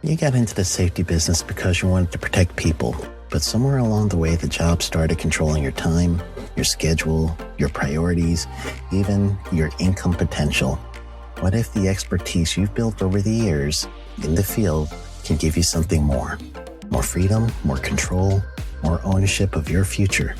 You got into the safety business because you wanted to protect people, but somewhere along the way, the job started controlling your time, your schedule, your priorities, even your income potential. What if the expertise you've built over the years in the field can give you something more? More freedom, more control, more ownership of your future.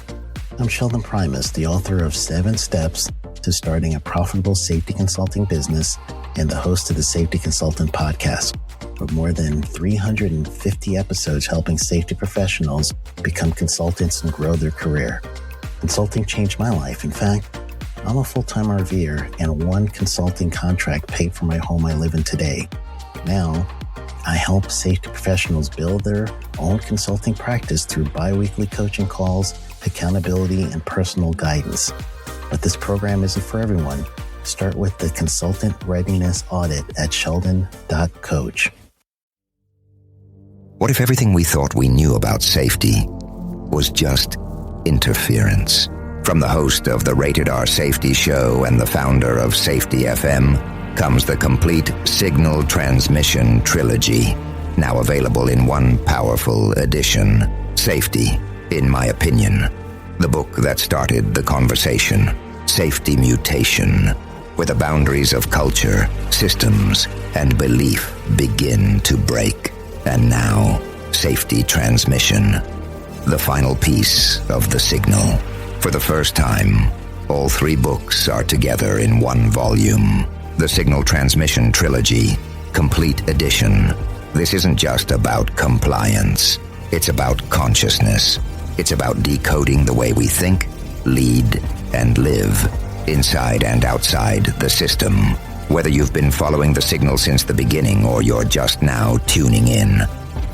I'm Sheldon Primus, the author of 7 Steps to Starting a Profitable Safety Consulting Business and the host of the Safety Consultant Podcast, with more than 350 episodes helping safety professionals become consultants and grow their career. Consulting changed my life. In fact, I'm a full-time RVer, and one consulting contract paid for my home I live in today. Now, I help safety professionals build their own consulting practice through bi-weekly coaching calls, accountability, and personal guidance. But this program isn't for everyone. Start with the Consultant Readiness Audit at sheldon.coach. What if everything we thought we knew about safety was just interference? From the host of the Rated R Safety Show and the founder of Safety FM comes the complete Signal Transmission Trilogy, now available in one powerful edition. Safety, in my opinion, the book that started the conversation. Safety Mutation, where the boundaries of culture, systems, and belief begin to break. And now, Safety Transmission, the final piece of the signal. For the first time, all 3 books are together in one volume. The Signal Transmission Trilogy, Complete Edition. This isn't just about compliance. It's about consciousness. It's about decoding the way we think, lead, and live, inside and outside the system. Whether you've been following the signal since the beginning or you're just now tuning in,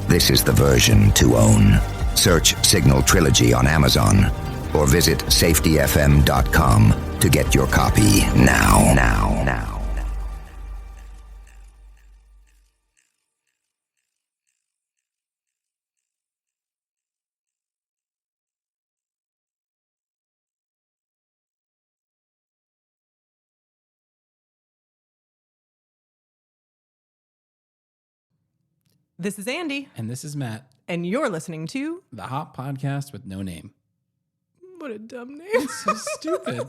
this is the version to own. Search Signal Trilogy on Amazon or visit safetyfm.com to get your copy now. This is Andy. And this is Matt. And you're listening to The Hot Podcast with no name. What a dumb name. It's so stupid.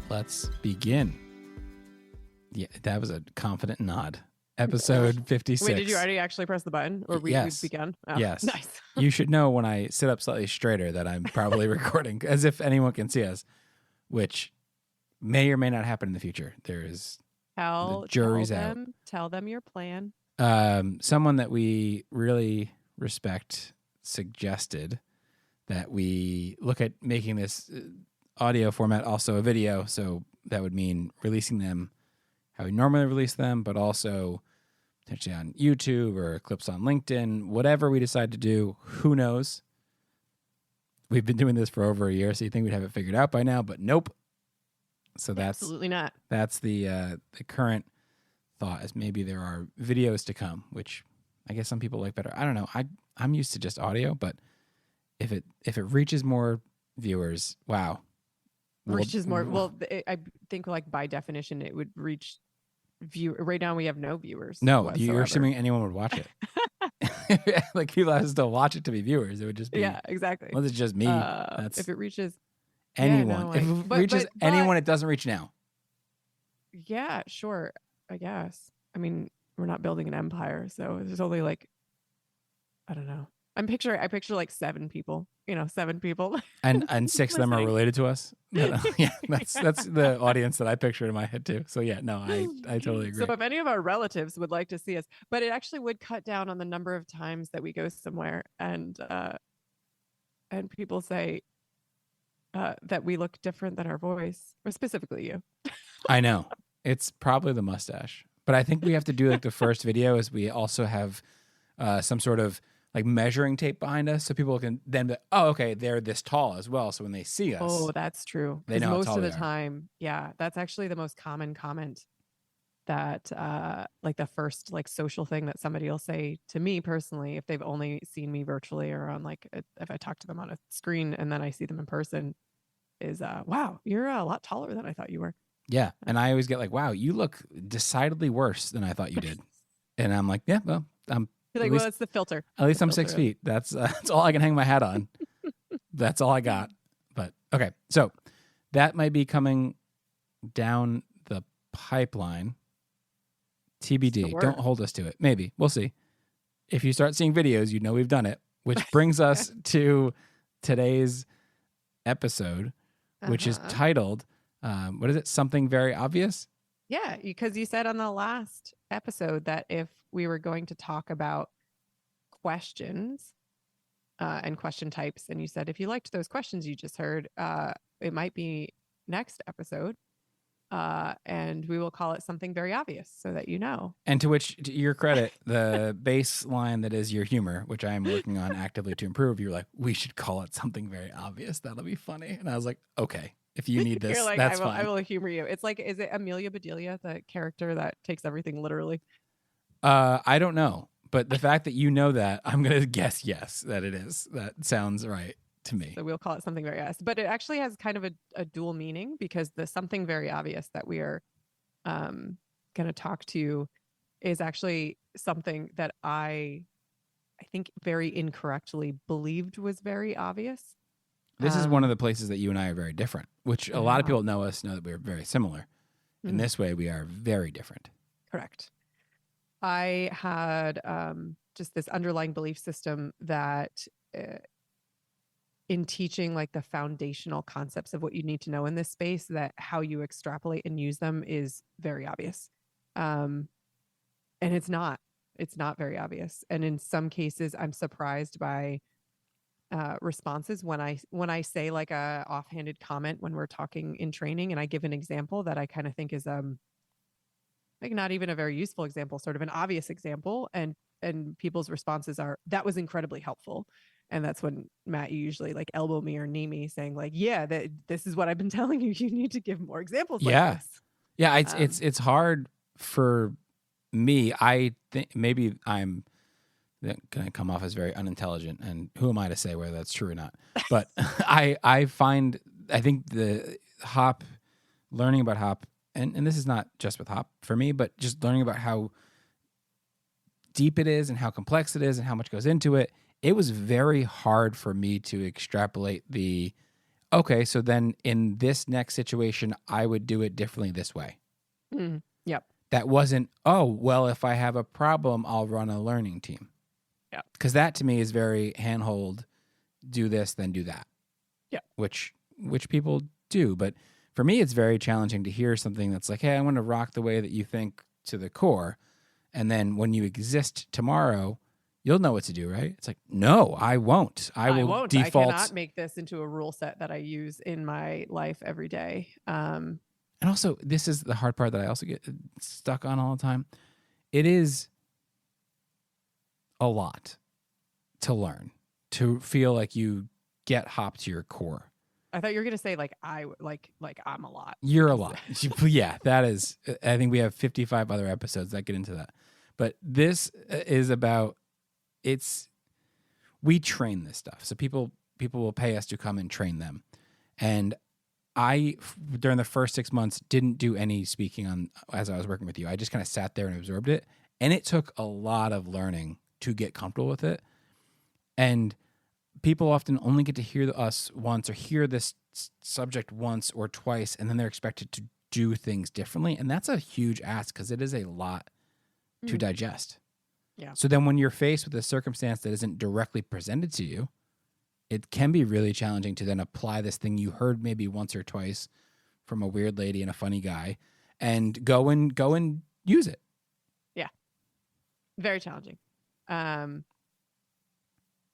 Let's begin. Yeah, that was a confident nod. Episode 56. Wait, did you already actually press the button? Or we begun? Oh, yes. Nice. You should know when I sit up slightly straighter that I'm probably recording, as if anyone can see us, which may or may not happen in the future. There is the jury's out. Tell them your plan. Someone that we really respect suggested that we look at making this audio format also a video. So that would mean releasing them how we normally release them, but also potentially on YouTube or clips on LinkedIn, whatever we decide to do, who knows? We've been doing this for over a year, so you think we'd have it figured out by now, but nope. So that's absolutely not. That's the current thought, is maybe there are videos to come, which I guess some people like better. I don't know. I'm used to just audio, but if it reaches more viewers, wow. Reaches more. Well, I think like by definition it would reach right now we have no viewers. No, whatsoever. you're assuming anyone would watch it. Like people have to still watch it to be viewers. It would just be exactly. Well, it's just me. That's if it reaches anyone. If it reaches anyone, it doesn't reach now. Yeah, sure. I guess. I mean, we're not building an empire, so there's only like I don't know. I picture like 7 people. 7 people. And 6 of them are related to us. Yeah, that's the audience that I pictured in my head too. So yeah, no, I totally agree. So if any of our relatives would like to see us, but it actually would cut down on the number of times that we go somewhere and people say that we look different than our voice, or specifically you. I know. It's probably the mustache. But I think we have to do like the first video is we also have some sort of like measuring tape behind us so people can then be, oh, okay, they're this tall as well. So when they see us. Oh, that's true. They know most how tall of the we are. time. Yeah, that's actually the most common comment that like the first like social thing that somebody will say to me personally, if they've only seen me virtually or on like if I talk to them on a screen and then I see them in person, is wow, you're a lot taller than I thought you were. Yeah. And I always get like, wow, you look decidedly worse than I thought you did. And I'm like, yeah, well, I'm You're like, well, it's the filter. at least The I'm 6 filter. feet. That's all I can hang my hat on. That's all I got. But okay. So that might be coming down the pipeline. TBD. Don't hold us to it. Maybe. We'll see. If you start seeing videos, you know we've done it, which brings us to today's episode, which is titled, what is it? Something Very Obvious? Yeah, because you said on the last episode that if we were going to talk about questions and question types, and you said if you liked those questions you just heard, it might be next episode. And we will call it Something Very Obvious so that you know. And to which, to your credit, the baseline that is your humor, which I am working on actively to improve, you're like, we should call it Something Very Obvious. That'll be funny. And I was like, okay, if you need this, like, that's I fine. will humor you. It's like, is it Amelia Bedelia, the character that takes everything literally? I don't know. But the fact that you know that, I'm going to guess yes, that it is. That sounds right to me. So we'll call it Something Very Obvious. But it actually has kind of a dual meaning, because the Something Very Obvious that we are going to talk to is actually something that I think very incorrectly believed was very obvious. This is one of the places that you and I are very different, which a lot of people know us, know that we're very similar. In this way, we are very different. Correct. I had just this underlying belief system that in teaching like the foundational concepts of what you need to know in this space, that how you extrapolate and use them is very obvious. And it's not very obvious. And in some cases, I'm surprised by responses when I say like a offhanded comment when we're talking in training, and I give an example that I kind of think is like not even a very useful example, sort of an obvious example, and people's responses are, that was incredibly helpful. And that's when, Matt, you usually like elbow me or knee me saying like, yeah, this is what I've been telling you. You need to give more examples like this. Yeah, it's hard for me. I think maybe I'm going to come off as very unintelligent, and who am I to say whether that's true or not? But I think the hop, learning about hop, and this is not just with hop for me, but just learning about how deep it is and how complex it is and how much goes into it. It was very hard for me to extrapolate okay, so then in this next situation, I would do it differently this way. Yep. That wasn't, oh, well, if I have a problem, I'll run a learning team. Yeah. Because that to me is very handhold, do this, then do that. Yeah. Which people do. But for me, it's very challenging to hear something that's like, hey, I want to rock the way that you think to the core. And then when you exist tomorrow, you'll know what to do, right? It's like, no, I won't. I won't. Default. I cannot make this into a rule set that I use in my life every day. And also, this is the hard part that I also get stuck on all the time. It is a lot to learn, to feel like you get hop to your core. I thought you were going to say like I'm a lot. You're a lot. Yeah, that is. I think we have 55 other episodes that get into that. But this is about, we train this stuff. So people will pay us to come and train them. And I, during the first 6 months, didn't do any speaking on as I was working with you. I just kind of sat there and absorbed it. And it took a lot of learning to get comfortable with it. And people often only get to hear us once or hear this subject once or twice, and then they're expected to do things differently. And that's a huge ask because it is a lot to digest. Yeah. So then when you're faced with a circumstance that isn't directly presented to you, it can be really challenging to then apply this thing you heard maybe once or twice from a weird lady and a funny guy and go and use it. Yeah. Very challenging.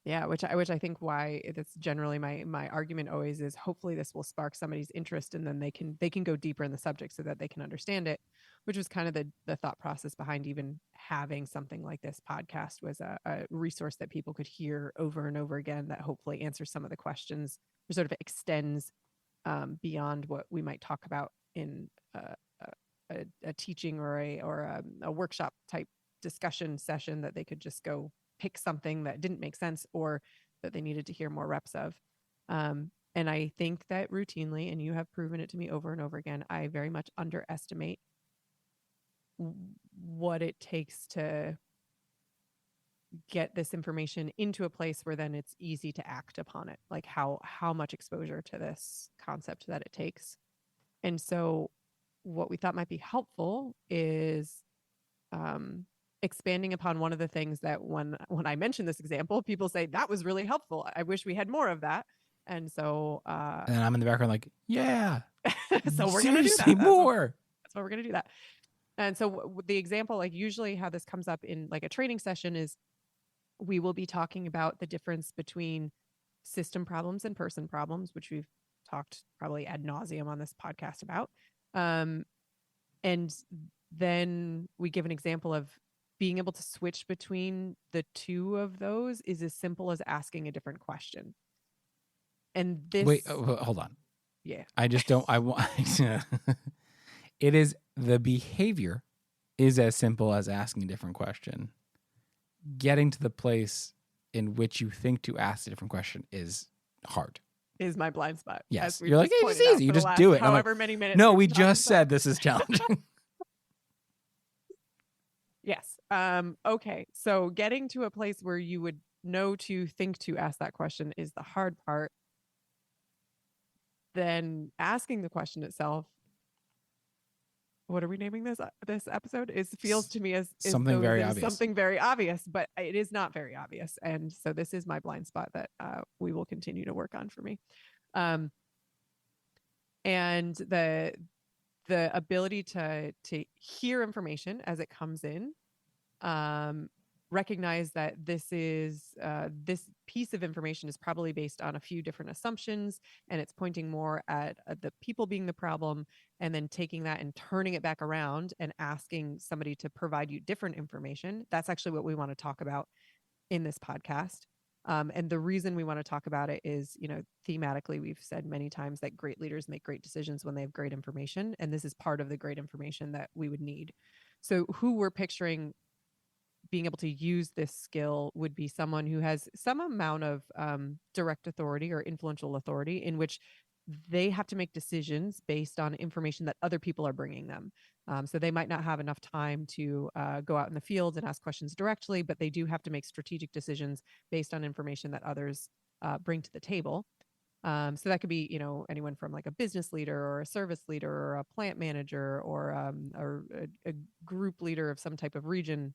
Yeah, which I think why that's generally my argument always is, hopefully this will spark somebody's interest, and then they can go deeper in the subject so that they can understand it, which was kind of the thought process behind even having something like this podcast, was a resource that people could hear over and over again that hopefully answers some of the questions, or sort of extends beyond what we might talk about in a teaching or a workshop type discussion session that they could just go pick something that didn't make sense or that they needed to hear more reps of. And I think that routinely, and you have proven it to me over and over again, I very much underestimate what it takes to get this information into a place where then it's easy to act upon it, like how much exposure to this concept that it takes. And so what we thought might be helpful is expanding upon one of the things that when I mention this example, people say that was really helpful. I wish we had more of that. And so and I'm in the background like, yeah. So we're going to do that. That's why we're going to do that. And so the example, like usually how this comes up in like a training session is we will be talking about the difference between system problems and person problems, which we've talked probably ad nauseum on this podcast about. And then we give an example of being able to switch between the two of those is as simple as asking a different question. And this... Wait, hold on. Yeah. I just don't... I want... It is... The behavior is as simple as asking a different question. Getting to the place in which you think to ask a different question is hard. Is my blind spot. Yes. You're like, it's easy. You just do it. However like, many minutes. No, we just said this is challenging. Yes. Okay. So getting to a place where you would know to think to ask that question is the hard part. Then asking the question itself, what are we naming this episode? Feels to me as something very obvious. Something very obvious, but it is not very obvious. And so this is my blind spot that we will continue to work on for me. And the ability to hear information as it comes in, recognize that this piece of information is probably based on a few different assumptions, and it's pointing more at the people being the problem, and then taking that and turning it back around and asking somebody to provide you different information. That's actually what we want to talk about in this podcast. And the reason we want to talk about it is, thematically, we've said many times that great leaders make great decisions when they have great information. And this is part of the great information that we would need. So who we're picturing being able to use this skill would be someone who has some amount of direct authority or influential authority in which they have to make decisions based on information that other people are bringing them. So they might not have enough time to go out in the field and ask questions directly, but they do have to make strategic decisions based on information that others bring to the table. So that could be, anyone from like a business leader or a service leader or a plant manager or a group leader of some type of region.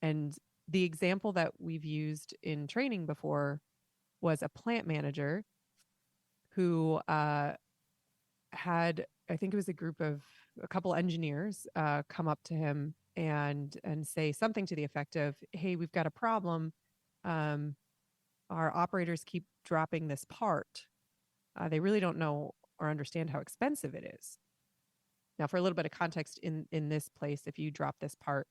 And the example that we've used in training before was a plant manager who had, I think it was a couple engineers come up to him and say something to the effect of, hey, we've got a problem. Our operators keep dropping this part. They really don't know or understand how expensive it is. Now, for a little bit of context in this place, if you drop this part,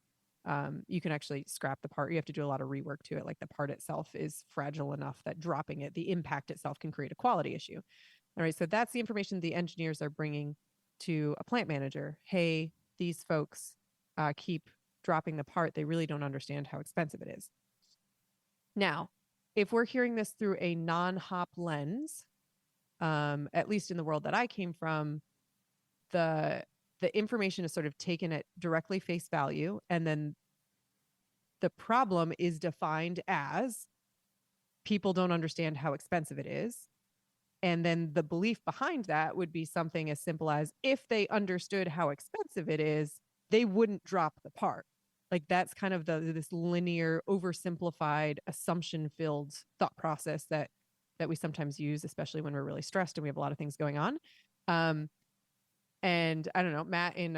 you can actually scrap the part. You have to do a lot of rework to it. Like the part itself is fragile enough that dropping it, the impact itself can create a quality issue. All right. So that's the information the engineers are bringing to a plant manager. Hey, these folks keep dropping the part. They really don't understand how expensive it is. Now, if we're hearing this through a non-hop lens, at least in the world that I came from, the information is sort of taken at directly face value, and then the problem is defined as people don't understand how expensive it is. And then the belief behind that would be something as simple as, if they understood how expensive it is, they wouldn't drop the part. Like that's kind of this linear, oversimplified, assumption-filled thought process that we sometimes use, especially when we're really stressed and we have a lot of things going on. And I don't know, Matt, in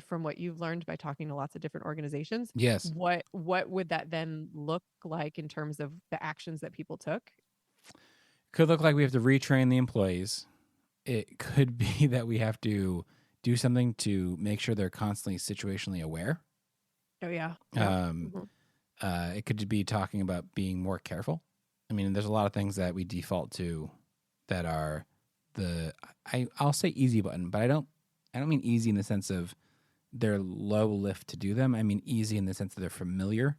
from what you've learned by talking to lots of different organizations, yes, what would that then look like in terms of the actions that people took? Could look like we have to retrain the employees. It could be that we have to do something to make sure they're constantly situationally aware. Oh yeah. It could be talking about being more careful. I mean, there's a lot of things that we default to that are I'll say easy button, but I don't I don't mean easy in the sense of they're low lift to do them. I mean easy in the sense that they're familiar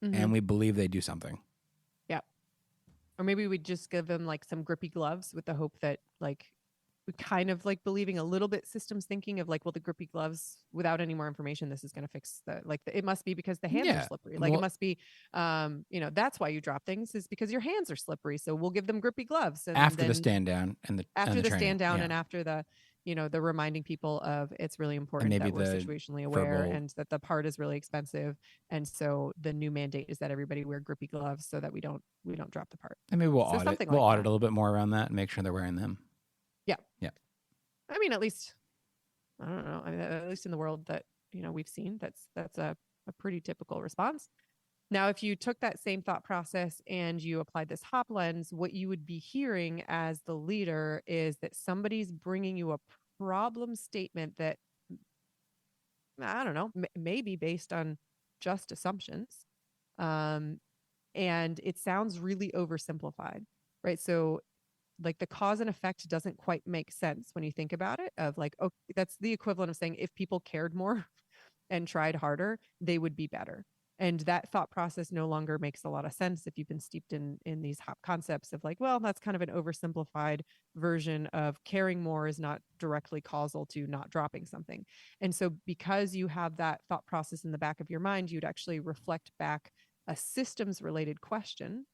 and we believe they do something. Yeah. Or maybe we just give them like some grippy gloves with the hope that like we kind of like believing a little bit systems thinking of like, well, the grippy gloves without any more information, this is going to fix it must be because the hands are slippery. Like it must be, that's why you drop things is because your hands are slippery. So we'll give them grippy gloves. And After then the stand down and the after the training. stand down and after the, the reminding people of it's really important maybe that we're situationally aware verbal... and that the part is really expensive. And so the new mandate is that everybody wear grippy gloves so that we don't drop the part. And maybe we'll audit a little bit more around that and make sure they're wearing them. Yeah. Yeah. I mean, at least, I don't know. I mean, at least in the world that, we've seen, that's a pretty typical response. Now, if you took that same thought process and you applied this HOP lens, what you would be hearing as the leader is that somebody's bringing you a problem statement that, I don't know, maybe based on just assumptions. And it sounds really oversimplified, right? So like the cause and effect doesn't quite make sense when you think about it of like, oh, that's the equivalent of saying if people cared more and tried harder, they would be better. And that thought process no longer makes a lot of sense if you've been steeped in these HOP concepts of like, well, that's kind of an oversimplified version of caring more is not directly causal to not dropping something. And so because you have that thought process in the back of your mind, you'd actually reflect back a systems related question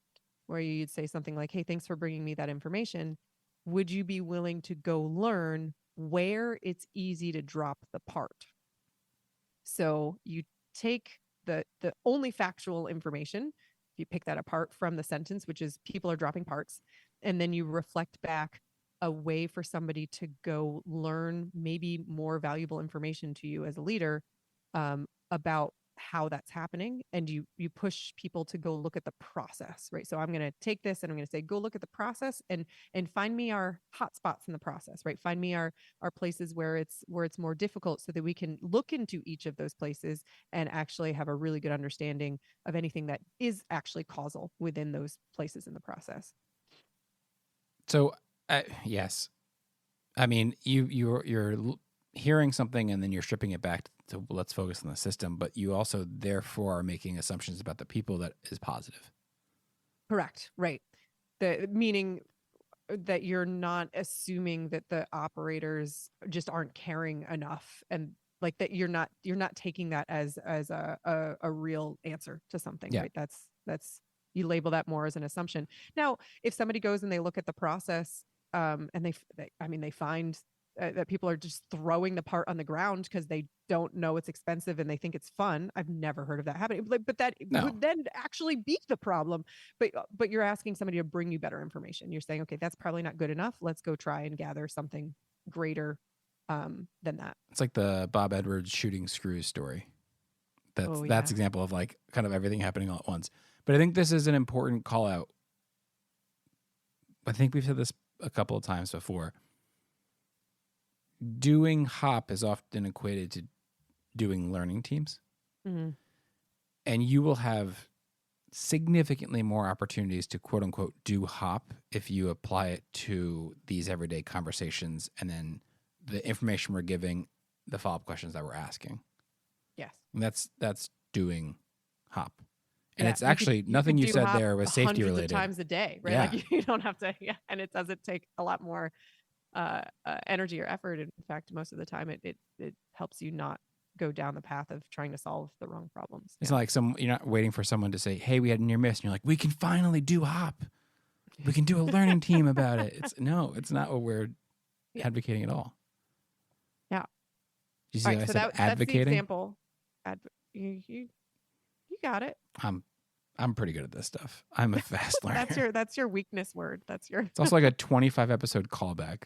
where you'd say something like, hey, thanks for bringing me that information. Would you be willing to go learn where it's easy to drop the part? So you take the only factual information, if you pick that apart from the sentence, which is people are dropping parts, and then you reflect back a way for somebody to go learn maybe more valuable information to you as a leader about how that's happening, and you push people to go look at the process, right? So I'm going to take this and I'm going to say go look at the process and find me our hot spots in the process, right? Find me our places where it's more difficult so that we can look into each of those places and actually have a really good understanding of anything that is actually causal within those places in the process. So yes, I mean you're hearing something and then you're stripping it back to let's focus on the system, but you also therefore are making assumptions about the people that is positive. Correct. Right. The meaning that you're not assuming that the operators just aren't caring enough and like that you're not taking that as a real answer to something, right? That's you label that more as an assumption. Now, if somebody goes and they look at the process and they find that people are just throwing the part on the ground because they don't know it's expensive and they think it's fun. I've never heard of that happening, but that would then actually be the problem. But you're asking somebody to bring you better information. You're saying, okay, that's probably not good enough. Let's go try and gather something greater than that. It's like the Bob Edwards shooting screws story. That's example of like kind of everything happening all at once. But I think this is an important call out. I think we've said this a couple of times before. Doing HOP is often equated to doing learning teams. Mm-hmm. And you will have significantly more opportunities to quote unquote do HOP if you apply it to these everyday conversations and then the information we're giving, the follow-up questions that we're asking. Yes. And that's doing HOP. And it's actually nothing you said there was safety related. Hundreds of times a day, right? Yeah. Like you don't have to, and it doesn't take a lot more energy or effort. In fact, most of the time it helps you not go down the path of trying to solve the wrong problems. It's not like you're not waiting for someone to say, hey, we had a near miss. And you're like, we can finally do HOP. We can do a learning team about it. It's not what we're advocating at all. Yeah. Did you see what I said? Advocating? That's the example. You got it. I'm pretty good at this stuff. I'm a fast learner. That's your weakness word. It's also like a 25 episode callback.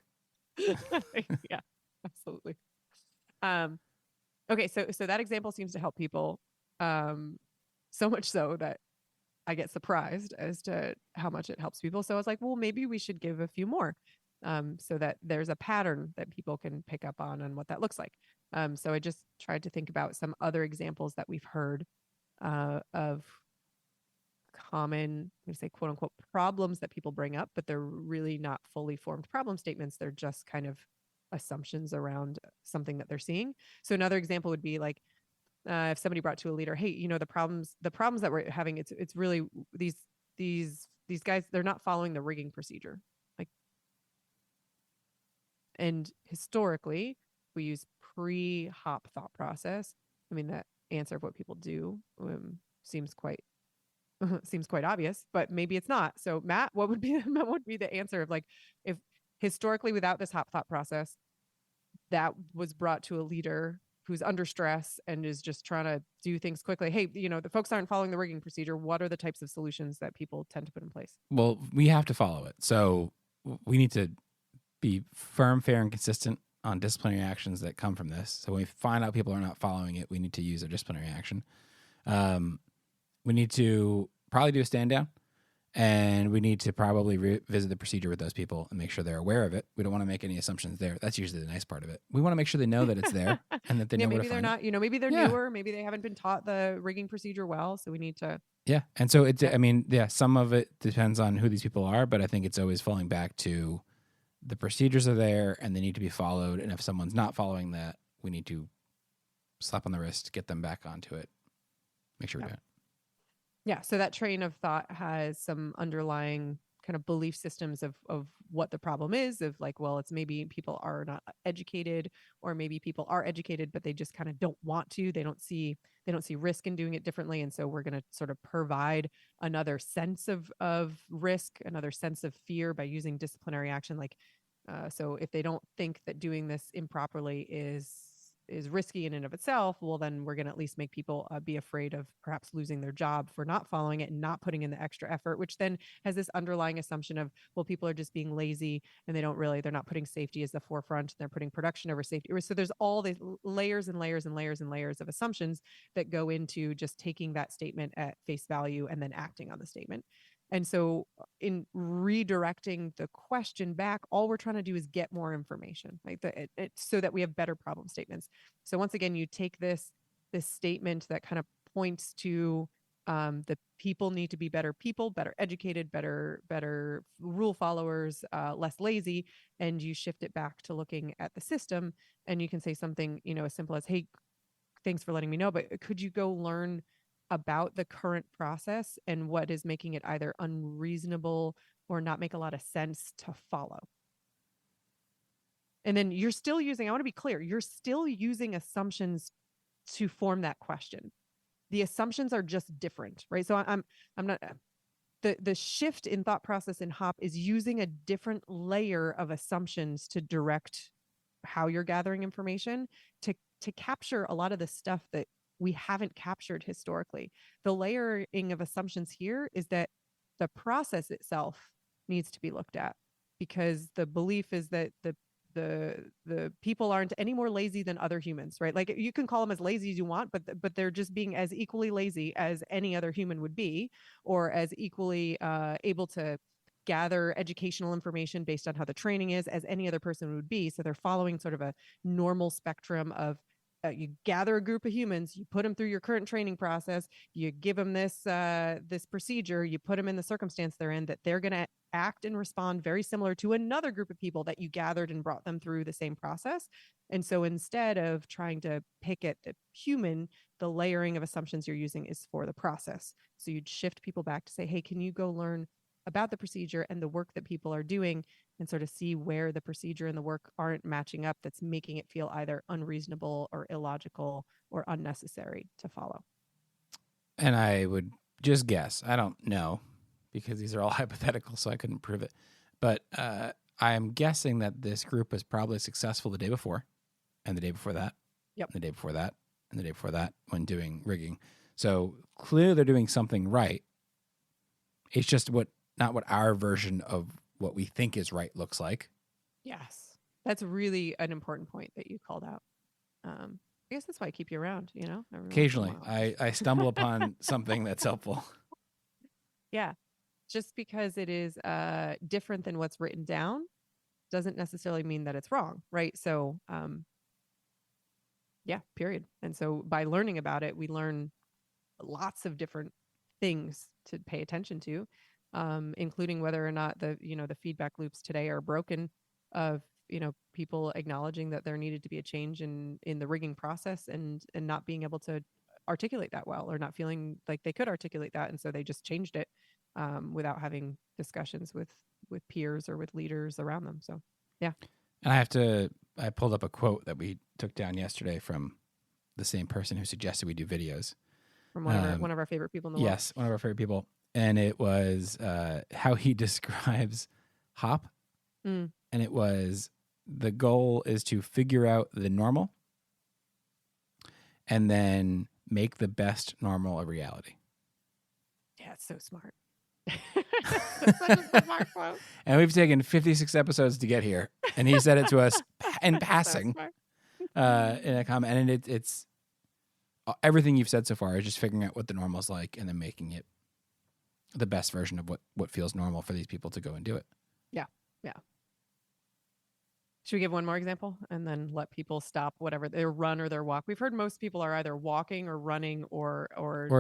Yeah, absolutely. Okay, so that example seems to help people, so much so that I get surprised as to how much it helps people. So I was like, well, maybe we should give a few more, so that there's a pattern that people can pick up on and what that looks like. So I just tried to think about some other examples that we've heard of common, we say quote unquote problems that people bring up, but they're really not fully formed problem statements. They're just kind of assumptions around something that they're seeing. So another example would be like, if somebody brought to a leader, hey, the problems that we're having, it's really these guys, they're not following the rigging procedure. Like, and historically, we use pre-hop thought process. I mean, that answer of what people do seems quite obvious, but maybe it's not. So Matt, what would be the answer of like, if historically without this hop thought process that was brought to a leader who's under stress and is just trying to do things quickly, hey, the folks aren't following the rigging procedure, what are the types of solutions that people tend to put in place? Well, we have to follow it. So we need to be firm, fair, and consistent on disciplinary actions that come from this. So when we find out people are not following it, we need to use a disciplinary action. We need to probably do a stand down, and we need to probably revisit the procedure with those people and make sure they're aware of it. We don't want to make any assumptions there. That's usually the nice part of it. We want to make sure they know that it's there and that they know where to find it. Maybe they're not, maybe they're newer, maybe they haven't been taught the rigging procedure well. So we need to. Yeah. And so I mean, some of it depends on who these people are, but I think it's always falling back to the procedures are there and they need to be followed. And if someone's not following that, we need to slap on the wrist, get them back onto it, make sure we're doing it. Yeah. So that train of thought has some underlying kind of belief systems of what the problem is, of like, well, it's maybe people are not educated, or maybe people are educated, but they just kind of don't want to, they don't see risk in doing it differently. And so we're going to sort of provide another sense of risk, another sense of fear by using disciplinary action. Like, so if they don't think that doing this improperly is risky in and of itself, well, then we're going to at least make people be afraid of perhaps losing their job for not following it and not putting in the extra effort, which then has this underlying assumption of, well, people are just being lazy and they're not putting safety as the forefront. They're putting production over safety. So there's all these layers and layers and layers and layers of assumptions that go into just taking that statement at face value and then acting on the statement. And so in redirecting the question back, all we're trying to do is get more information, right? So that we have better problem statements. So once again, you take this statement that kind of points to the people need to be better people, better educated, better rule followers, less lazy, and you shift it back to looking at the system. And you can say something, as simple as, hey, thanks for letting me know, but could you go learn about the current process and what is making it either unreasonable or not make a lot of sense to follow? And then you're still using, I want to be clear, you're still using assumptions to form that question. The assumptions are just different, right? So I'm not, the shift in thought process in HOP is using a different layer of assumptions to direct how you're gathering information to capture a lot of the stuff that we haven't captured historically. The layering of assumptions here is that the process itself needs to be looked at, because the belief is that the people aren't any more lazy than other humans, right? Like, you can call them as lazy as you want, but they're just being as equally lazy as any other human would be, or as equally able to gather educational information based on how the training is as any other person would be. So they're following sort of a normal spectrum of you gather a group of humans, you put them through your current training process, you give them this procedure, you put them in the circumstance they're in, that they're going to act and respond very similar to another group of people that you gathered and brought them through the same process. And so instead of trying to pick at the human, the layering of assumptions you're using is for the process. So you'd shift people back to say, hey, can you go learn about the procedure and the work that people are doing, and sort of see where the procedure and the work aren't matching up, that's making it feel either unreasonable or illogical or unnecessary to follow. And I would just guess, I don't know, because these are all hypothetical, so I couldn't prove it. But I am guessing that this group was probably successful the day before, and the day before that, Yep. and the day before that, and the day before that, when doing rigging. So clearly they're doing something right. It's just not what our version of what we think is right looks like. Yes. That's really an important point that you called out. I guess that's why I keep you around, Occasionally, I stumble upon something that's helpful. Yeah. Just because it is different than what's written down doesn't necessarily mean that it's wrong, right? So, yeah, period. And so by learning about it, we learn lots of different things to pay attention to, including whether or not the feedback loops today are broken, of people acknowledging that there needed to be a change in the rigging process and not being able to articulate that well, or not feeling like they could articulate that, and so they just changed it without having discussions with peers or with leaders around them. So yeah. And I pulled up a quote that we took down yesterday from the same person who suggested we do videos. From one of our favorite people in the world. Yes, one of our favorite people. And it was how he describes HOP. Mm. And it was, the goal is to figure out the normal and then make the best normal a reality. Yeah, it's so smart. That's such a smart quote. And we've taken 56 episodes to get here. And he said it to us in passing in a comment. And it's everything you've said so far is just figuring out what the normal is like and then making it the best version of what feels normal for these people to go and do it. Yeah. Should we give one more example and then let people stop whatever their run or their walk? We've heard most people are either walking or running or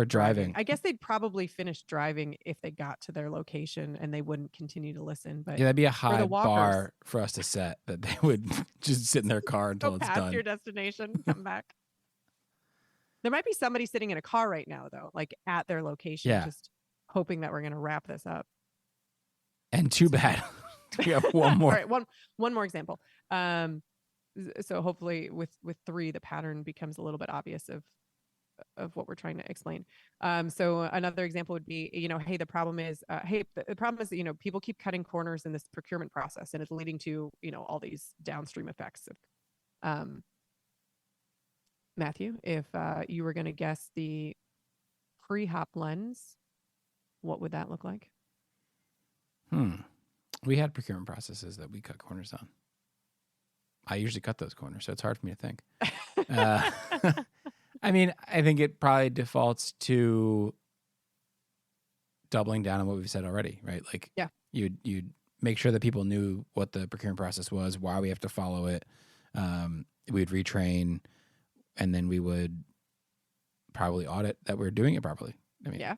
driving. I guess they'd probably finish driving if they got to their location and they wouldn't continue to listen. But yeah, that'd be a high bar for us to set, that they would just sit in their car until it's past done. Your destination, come back. There might be somebody sitting in a car right now, though, like at their location, just hoping that we're going to wrap this up. And too bad. We have one more. All right, one more example. So hopefully with 3, the pattern becomes a little bit obvious of what we're trying to explain. So another example would be, hey, the problem is, that, people keep cutting corners in this procurement process, and it's leading to, all these downstream effects. Matthew, if you were going to guess the pre-HOP lens, what would that look like? We had procurement processes that we cut corners on. I usually cut those corners, so it's hard for me to think. I mean, I think it probably defaults to doubling down on what we've said already, right? Like, you'd make sure that people knew what the procurement process was, why we have to follow it. We'd retrain, and then we would probably audit that we're doing it properly. I mean, yeah.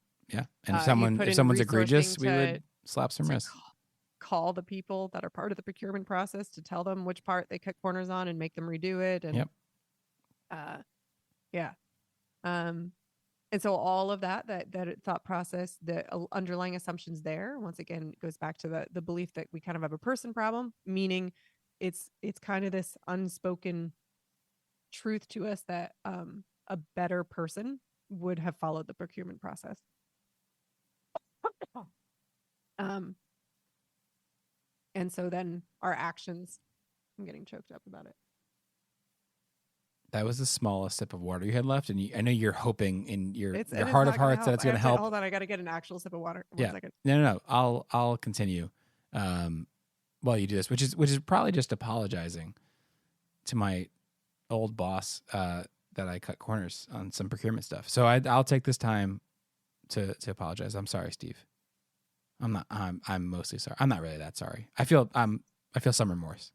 And if someone's egregious, we would slap some wrists. Call the people that are part of the procurement process to tell them which part they cut corners on and make them redo it. And and so all of that thought process, the underlying assumptions there, once again, goes back to the belief that we kind of have a person problem, meaning it's kind of this unspoken truth to us that a better person would have followed the procurement process. And so then our actions, I'm getting choked up about it. That was the smallest sip of water you had left. And I know you're hoping in your heart of hearts that it's going to help. Hold on, I got to get an actual sip of water. One second. No. I'll continue while you do this, which is probably just apologizing to my old boss that I cut corners on some procurement stuff. So I'll take this time to apologize. I'm sorry, Steve. I'm mostly sorry. I'm not really that sorry. I feel some remorse.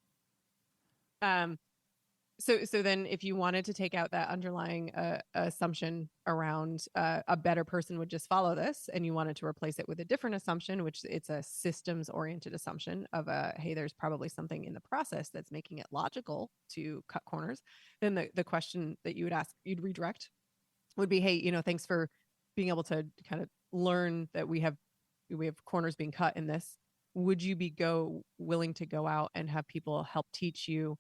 So then if you wanted to take out that underlying assumption around a better person would just follow this, and you wanted to replace it with a different assumption, which it's a systems oriented assumption of hey, there's probably something in the process that's making it logical to cut corners, then the question that you would ask, you'd redirect, would be, hey, thanks for being able to kind of learn that we have corners being cut in this. Would you be willing to go out and have people help teach you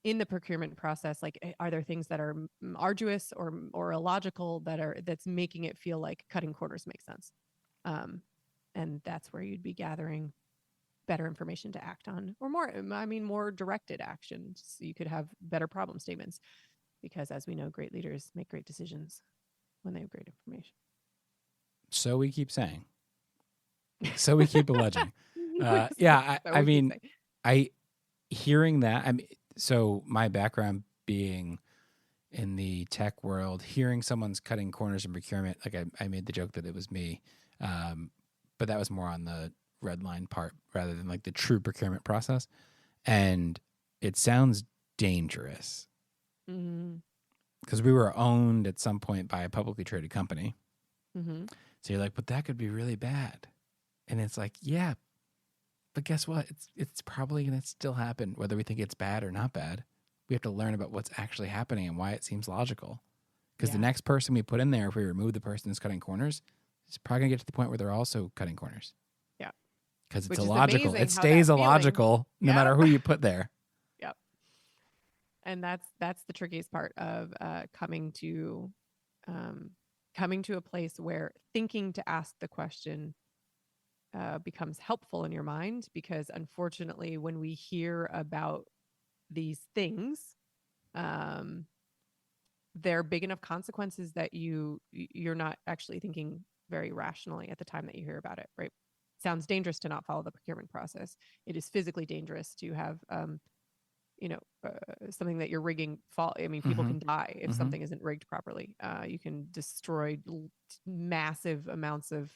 in the procurement process? Like, are there things that are arduous or illogical that's making it feel like cutting corners makes sense? And that's where you'd be gathering better information to act on, or more directed action. So you could have better problem statements, because as we know, great leaders make great decisions when they have great information. So we keep saying. So we keep alleging. Hearing that, so my background being in the tech world, hearing someone's cutting corners in procurement, like I made the joke that it was me, but that was more on the red line part rather than like the true procurement process. And it sounds dangerous because we were owned at some point by a publicly traded company. Mm-hmm. So you're like, but that could be really bad. And it's like, yeah, But guess what? It's probably going to still happen, whether we think it's bad or not bad. We have to learn about what's actually happening and why it seems logical. Because the next person we put in there, if we remove the person who's cutting corners, it's probably going to get to the point where they're also cutting corners. Yeah. Because it's Which is illogical. amazing It how stays that illogical no matter who you put there. Yep. And that's the trickiest part of coming to a place where thinking to ask the question becomes helpful in your mind, because unfortunately, when we hear about these things, they're big enough consequences that you're not actually thinking very rationally at the time that you hear about it, right? Sounds dangerous to not follow the procurement process. It is physically dangerous to have something that you're rigging fall. I mean, people can die if something isn't rigged properly. You can destroy massive amounts of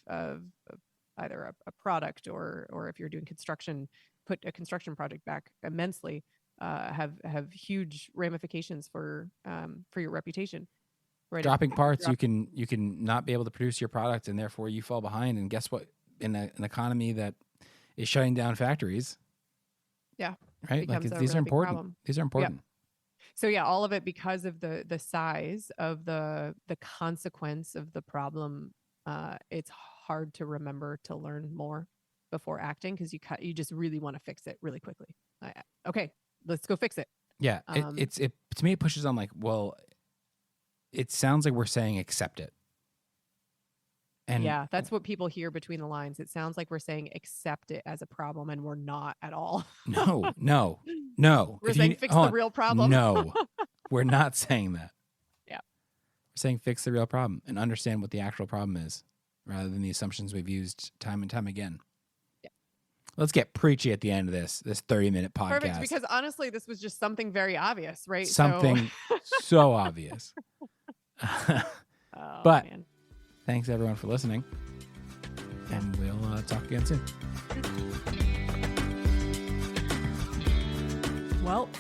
either a product or if you're doing construction, put a construction project back immensely. Have huge ramifications for your reputation. Right? Dropping parts, you can not be able to produce your product, and therefore you fall behind. And guess what? In an economy that is shutting down factories, right? Like these are important. Problem. These are important. Yep. So all of it because of the size of the consequence of the problem. It's hard to remember to learn more before acting, because you just really want to fix it really quickly. Okay, let's go fix it. Yeah, it to me it pushes on like, well, it sounds like we're saying accept it. And that's what people hear between the lines. It sounds like we're saying accept it as a problem, and we're not at all. No. We're saying fix the real problem. No, we're not saying that. Yeah. We're saying fix the real problem and understand what the actual problem is, rather than the assumptions we've used time and time again. Yeah. Let's get preachy at the end of this 30-minute podcast. Perfect, because honestly, this was just something very obvious, right? Something so obvious. But man. Thanks everyone for listening, and we'll talk again soon. Well,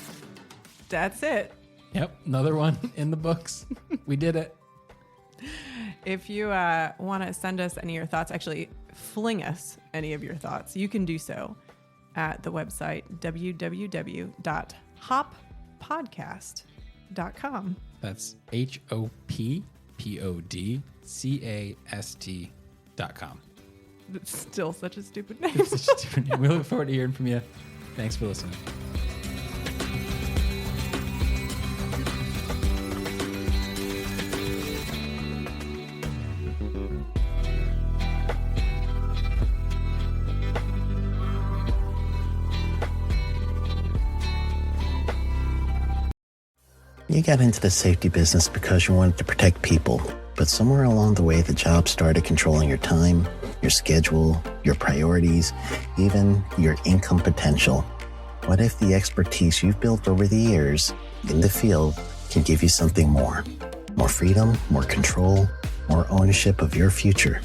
that's it. Yep, another one in the books. We did it. If you want to send us any of your thoughts, actually fling us any of your thoughts, you can do so at the website hoppodcast.com. That's hoppodcast.com. That's still such a stupid name. It's such a stupid name. We look forward to hearing from you. Thanks for listening. You got into the safety business because you wanted to protect people, but somewhere along the way, the job started controlling your time, your schedule, your priorities, even your income potential. What if the expertise you've built over the years in the field can give you something more? More freedom, more control, more ownership of your future.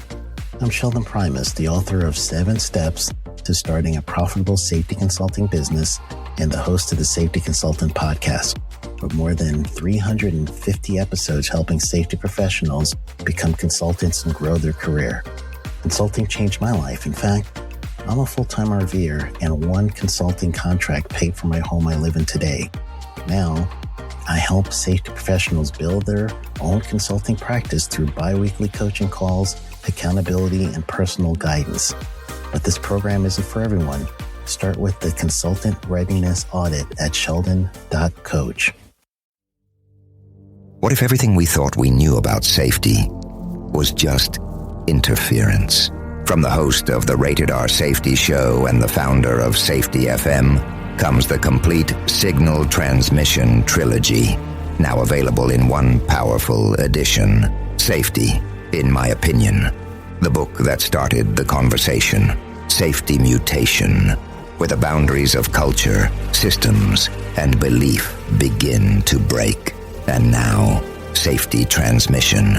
I'm Sheldon Primus, the author of 7 Steps to Starting a Profitable Safety Consulting Business and the host of the Safety Consultant Podcast, with more than 350 episodes helping safety professionals become consultants and grow their career. Consulting changed my life. In fact, I'm a full-time RVer, and one consulting contract paid for my home I live in today. Now, I help safety professionals build their own consulting practice through bi-weekly coaching calls, accountability, and personal guidance. But this program isn't for everyone. Start with the Consultant Readiness Audit at sheldon.coach. What if everything we thought we knew about safety was just interference? From the host of the Rated R Safety Show and the founder of Safety FM comes the complete signal transmission trilogy, now available in one powerful edition. Safety, in my opinion. The book that started the conversation. Safety Mutation, where the boundaries of culture, systems, and belief begin to break. And now, Safety Transmission,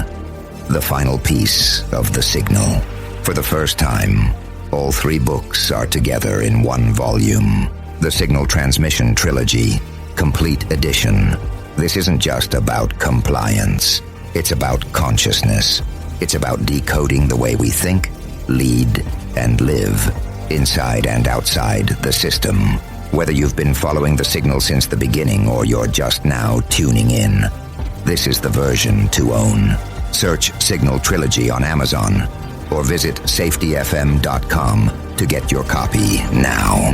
the final piece of the signal. For the first time, all 3 books are together in one volume. The Signal Transmission Trilogy, Complete Edition. This isn't just about compliance. It's about consciousness. It's about decoding the way we think, lead, and live. inside and outside the system. Whether you've been following the signal since the beginning or you're just now tuning in, this is the version to own. Search Signal Trilogy on Amazon or visit safetyfm.com to get your copy now.